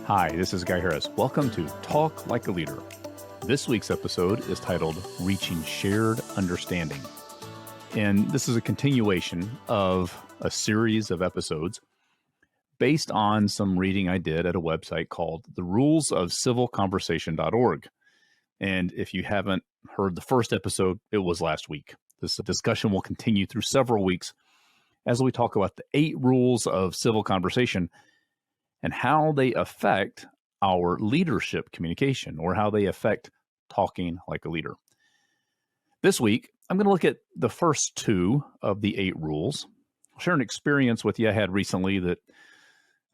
Hi, this is Guy Harris. Welcome to Talk Like a Leader. This week's episode is titled Reaching Shared Understanding. And this is a continuation of a series of episodes based on some reading I did at a website called The Rules of Civilconversation.org. And if you haven't heard the first episode, it was last week. This discussion will continue through several weeks as we talk about the 8 rules of civil conversation and how they affect our leadership communication, or how they affect talking like a leader. This week, I'm going to look at the first 2 of the 8 rules. I'll share an experience with you I had recently that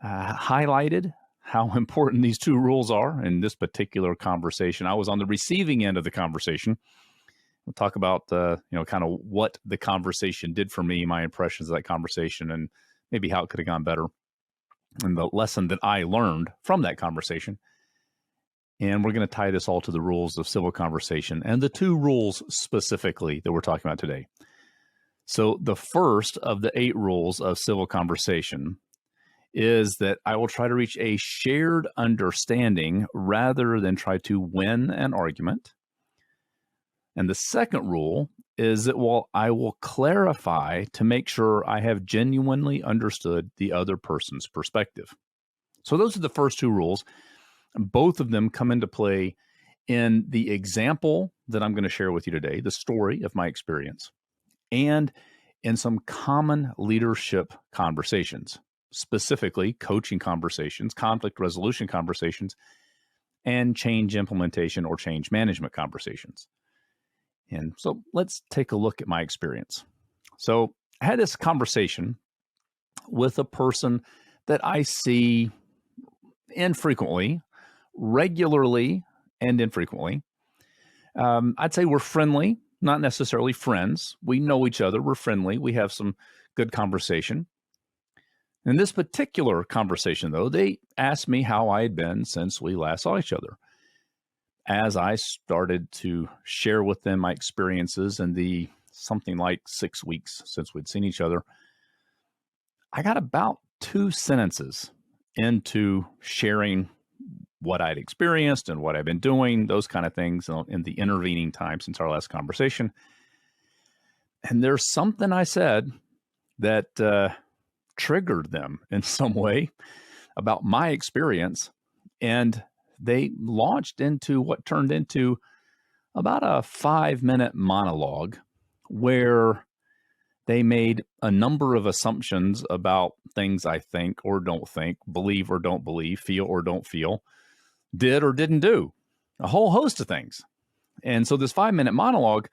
highlighted how important these 2 rules are in this particular conversation. I was on the receiving end of the conversation. We'll talk about, kind of what the conversation did for me, my impressions of that conversation, and maybe how it could have gone better, and the lesson that I learned from that conversation. And we're going to tie this all to the rules of civil conversation and the 2 rules specifically that we're talking about today. So the first of the 8 rules of civil conversation is that I will try to reach a shared understanding rather than try to win an argument. And the second rule is that I will clarify to make sure I have genuinely understood the other person's perspective. So those are the first 2 rules. Both of them come into play in the example that I'm going to share with you today, the story of my experience, and in some common leadership conversations, specifically coaching conversations, conflict resolution conversations, and change implementation or change management conversations. And so let's take a look at my experience. So I had this conversation with a person that I see infrequently, regularly and infrequently. I'd say we're friendly, not necessarily friends. We know each other. We're friendly. We have some good conversation. In this particular conversation, though, they asked me how I had been since we last saw each other. As I started to share with them my experiences in the something like 6 weeks since we'd seen each other, I got about 2 sentences into sharing what I'd experienced and what I've been doing, those kind of things in the intervening time since our last conversation. And there's something I said that triggered them in some way about my experience, and they launched into what turned into about a 5-minute monologue where they made a number of assumptions about things I think or don't think, believe or don't believe, feel or don't feel, did or didn't do, a whole host of things. And so this 5-minute monologue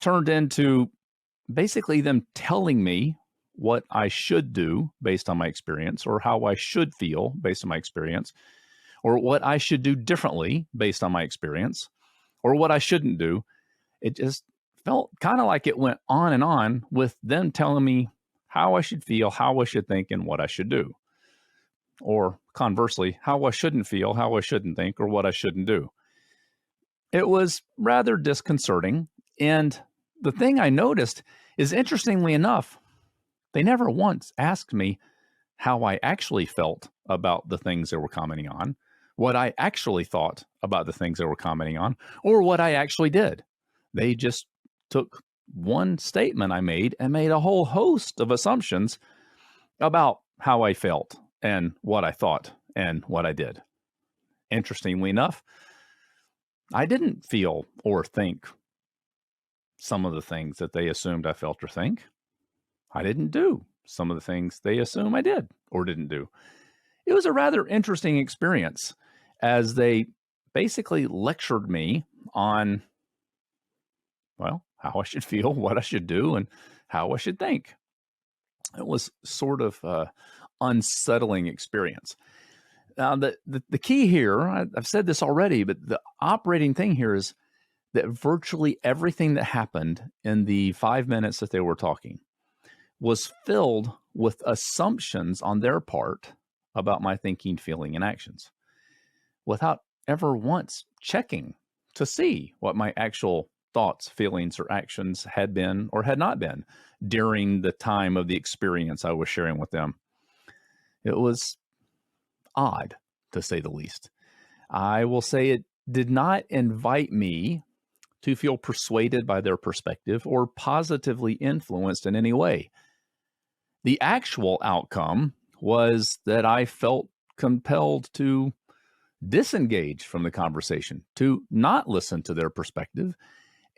turned into basically them telling me what I should do based on my experience, or how I should feel based on my experience, or what I should do differently based on my experience, or what I shouldn't do. It just felt kind of like it went on and on with them telling me how I should feel, how I should think, and what I should do. Or conversely, how I shouldn't feel, how I shouldn't think, or what I shouldn't do. It was rather disconcerting. And the thing I noticed is, interestingly enough, they never once asked me how I actually felt about the things they were commenting on, what I actually thought about the things they were commenting on, or what I actually did. They just took one statement I made and made a whole host of assumptions about how I felt and what I thought and what I did. Interestingly enough, I didn't feel or think some of the things that they assumed I felt or think. I didn't do some of the things they assume I did or didn't do. It was a rather interesting experience as they basically lectured me on, how I should feel, what I should do, and how I should think. It was sort of an unsettling experience. Now, the key here, I've said this already, but the operating thing here is that virtually everything that happened in the 5 minutes that they were talking was filled with assumptions on their part about my thinking, feeling, and actions, without ever once checking to see what my actual thoughts, feelings, or actions had been or had not been during the time of the experience I was sharing with them. It was odd, to say the least. I will say it did not invite me to feel persuaded by their perspective or positively influenced in any way. The actual outcome was that I felt compelled to disengage from the conversation, to not listen to their perspective,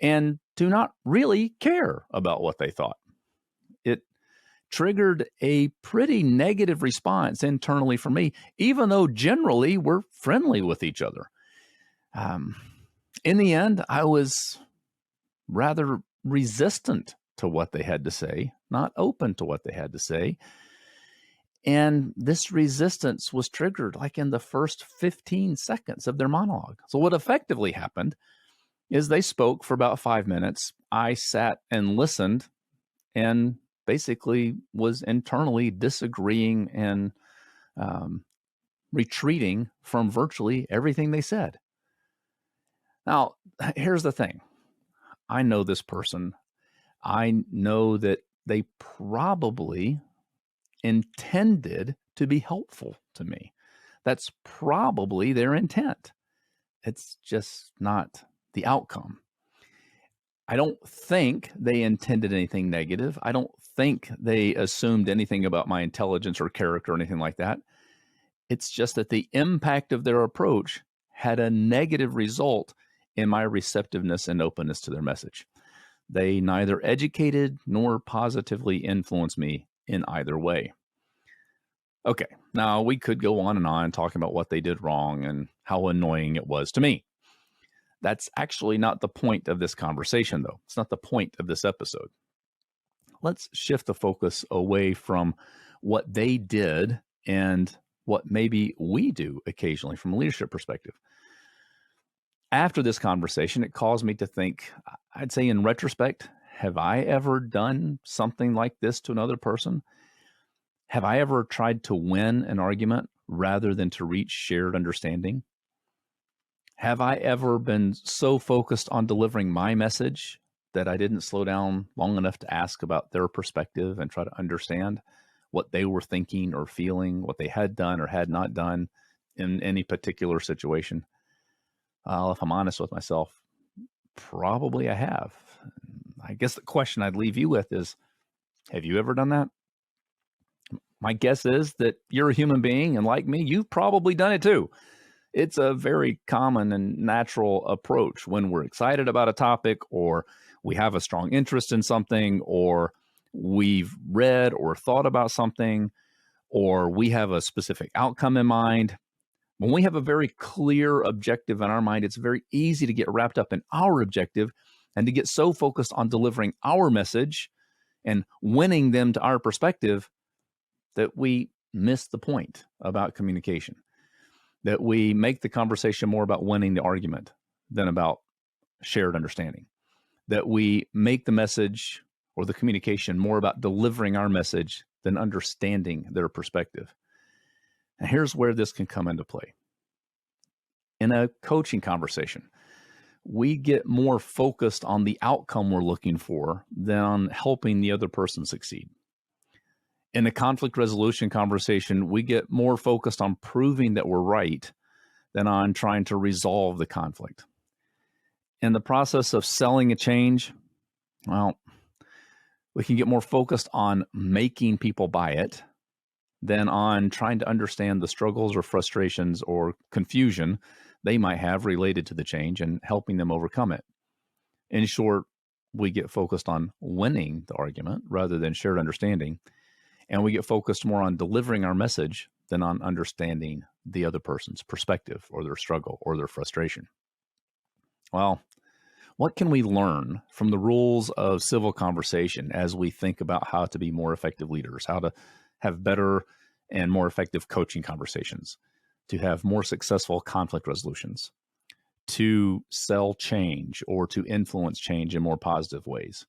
and to not really care about what they thought. It triggered a pretty negative response internally for me, even though generally we're friendly with each other. In the end, I was rather resistant to what they had to say, not open to what they had to say. And this resistance was triggered like in the first 15 seconds of their monologue. So what effectively happened is they spoke for about 5 minutes. I sat and listened and basically was internally disagreeing and retreating from virtually everything they said. Now, here's the thing. I know this person. I know that they probably intended to be helpful to me. That's probably their intent. It's just not the outcome. I don't think they intended anything negative. I don't think they assumed anything about my intelligence or character or anything like that. It's just that the impact of their approach had a negative result in my receptiveness and openness to their message. They neither educated nor positively influenced me in either way. Okay, now we could go on and on talking about what they did wrong and how annoying it was to me. That's actually not the point of this conversation, though. It's not the point of this episode. Let's shift the focus away from what they did and what maybe we do occasionally from a leadership perspective. After this conversation, it caused me to think, I'd say in retrospect, have I ever done something like this to another person? Have I ever tried to win an argument rather than to reach shared understanding? Have I ever been so focused on delivering my message that I didn't slow down long enough to ask about their perspective and try to understand what they were thinking or feeling, what they had done or had not done in any particular situation? If I'm honest with myself, probably I have. I guess the question I'd leave you with is, have you ever done that? My guess is that you're a human being, and like me, you've probably done it too. It's a very common and natural approach when we're excited about a topic, or we have a strong interest in something, or we've read or thought about something, or we have a specific outcome in mind. When we have a very clear objective in our mind, it's very easy to get wrapped up in our objective and to get so focused on delivering our message and winning them to our perspective that we miss the point about communication, that we make the conversation more about winning the argument than about shared understanding, that we make the message or the communication more about delivering our message than understanding their perspective. And here's where this can come into play. In a coaching conversation, we get more focused on the outcome we're looking for than on helping the other person succeed. In a conflict resolution conversation, we get more focused on proving that we're right than on trying to resolve the conflict. In the process of selling a change, well, we can get more focused on making people buy it than on trying to understand the struggles or frustrations or confusion they might have related to the change and helping them overcome it. In short, we get focused on winning the argument rather than shared understanding, and we get focused more on delivering our message than on understanding the other person's perspective or their struggle or their frustration. Well, what can we learn from the rules of civil conversation as we think about how to be more effective leaders, how to have better and more effective coaching conversations, to have more successful conflict resolutions, to sell change or to influence change in more positive ways?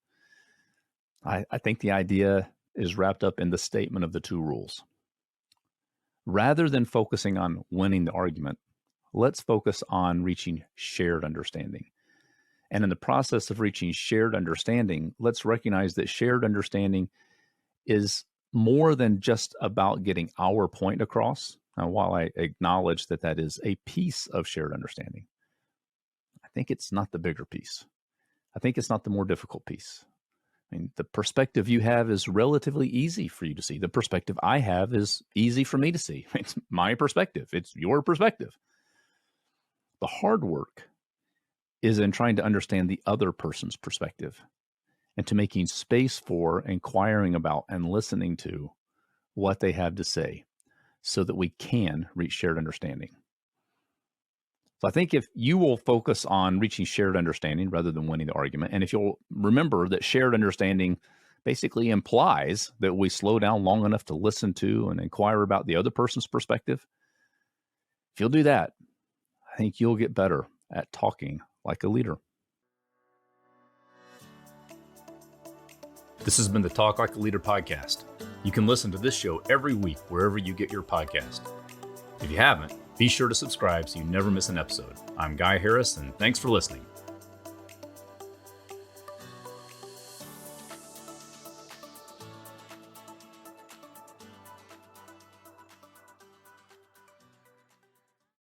I think the idea is wrapped up in the statement of the two rules. Rather than focusing on winning the argument, let's focus on reaching shared understanding. And in the process of reaching shared understanding, let's recognize that shared understanding is more than just about getting our point across. Now, while I acknowledge that that is a piece of shared understanding, I think it's not the bigger piece. I think it's not the more difficult piece. I mean, the perspective you have is relatively easy for you to see. The perspective I have is easy for me to see. It's my perspective. It's your perspective. The hard work is in trying to understand the other person's perspective and to making space for inquiring about and listening to what they have to say so that we can reach shared understanding. So I think if you will focus on reaching shared understanding rather than winning the argument, and if you'll remember that shared understanding basically implies that we slow down long enough to listen to and inquire about the other person's perspective, if you'll do that, I think you'll get better at talking like a leader. This has been the Talk Like a Leader podcast. You can listen to this show every week wherever you get your podcast. If you haven't, be sure to subscribe so you never miss an episode. I'm Guy Harris, and thanks for listening.